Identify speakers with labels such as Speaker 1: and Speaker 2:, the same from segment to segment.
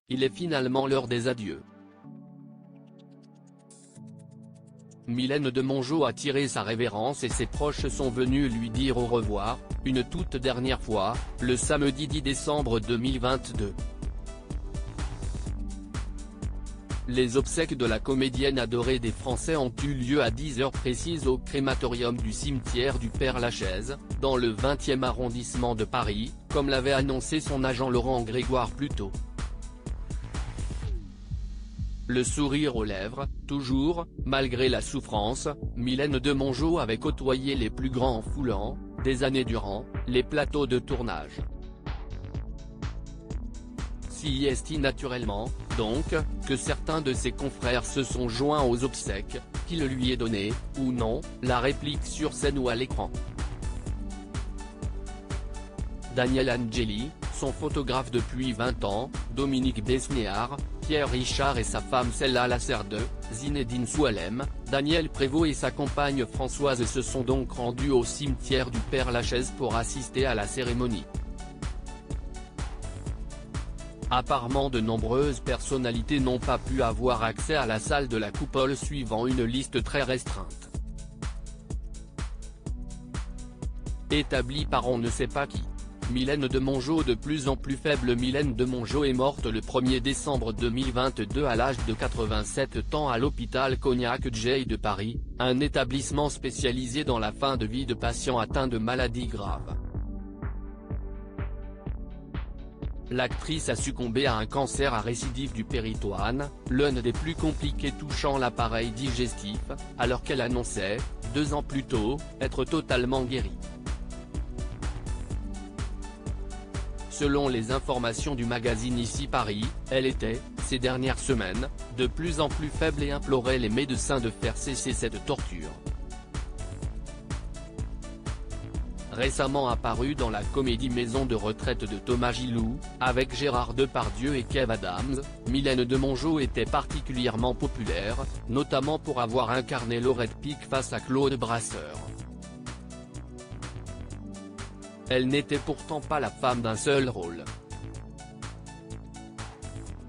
Speaker 1: il est finalement l'heure des adieux. Mylène de Mongeau a tiré sa révérence et ses proches sont venus lui dire au revoir, une toute dernière fois, le samedi 10 décembre 2022. Les obsèques de la comédienne adorée des Français ont eu lieu à 10 heures précises au crématorium du cimetière du Père-Lachaise, dans le 20e arrondissement de Paris, comme l'avait annoncé son agent Laurent Grégoire plus tôt. Le sourire aux lèvres, toujours, malgré la souffrance, Mylène de Mongeau avait côtoyé les plus grands en foulant, des années durant, les plateaux de tournage. Si est naturellement, donc, que certains de ses confrères se sont joints aux obsèques, qu'il lui ait donné, ou non, la réplique sur scène ou à l'écran. Daniel Angeli, son photographe depuis 20 ans, Dominique Besnéard, Pierre Richard et sa femme Cella Laserde, Zinedine Soualem, Daniel Prévost et sa compagne Françoise se sont donc rendus au cimetière du Père-Lachaise pour assister à la cérémonie. Apparemment de nombreuses personnalités n'ont pas pu avoir accès à la salle de la coupole suivant une liste très restreinte. Établie par on ne sait pas qui. Mylène de Mongeau de plus en plus faible. Mylène de Mongeau est morte le 1er décembre 2022 à l'âge de 87 ans à l'hôpital Cognac-Jay de Paris, un établissement spécialisé dans la fin de vie de patients atteints de maladies graves. L'actrice a succombé à un cancer à récidive du péritoine, l'un des plus compliqués touchant l'appareil digestif, alors qu'elle annonçait, 2 ans plus tôt, être totalement guérie. Selon les informations du magazine Ici Paris, elle était, ces dernières semaines, de plus en plus faible et implorait les médecins de faire cesser cette torture. Récemment apparue dans la comédie Maison de retraite de Thomas Gilou, avec Gérard Depardieu et Kev Adams, Mylène de Mongeau était particulièrement populaire, notamment pour avoir incarné Laurette Pic face à Claude Brasseur. Elle n'était pourtant pas la femme d'un seul rôle.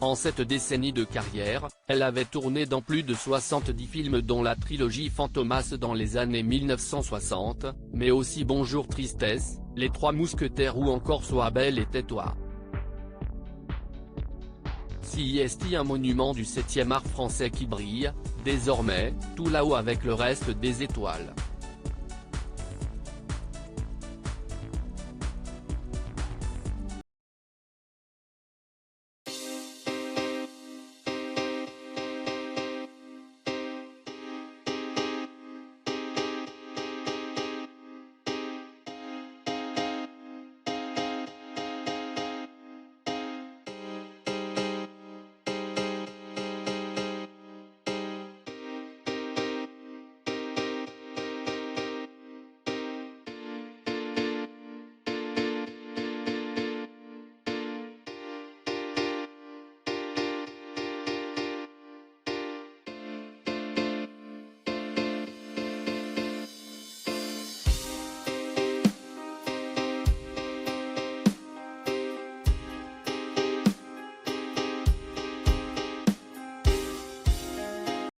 Speaker 1: En cette décennie de carrière, elle avait tourné dans plus de 70 films dont la trilogie Fantomas dans les années 1960, mais aussi Bonjour Tristesse, Les Trois Mousquetaires ou encore Sois belle et tais-toi. Si est un monument du 7e art français qui brille, désormais, tout là-haut avec le reste des étoiles.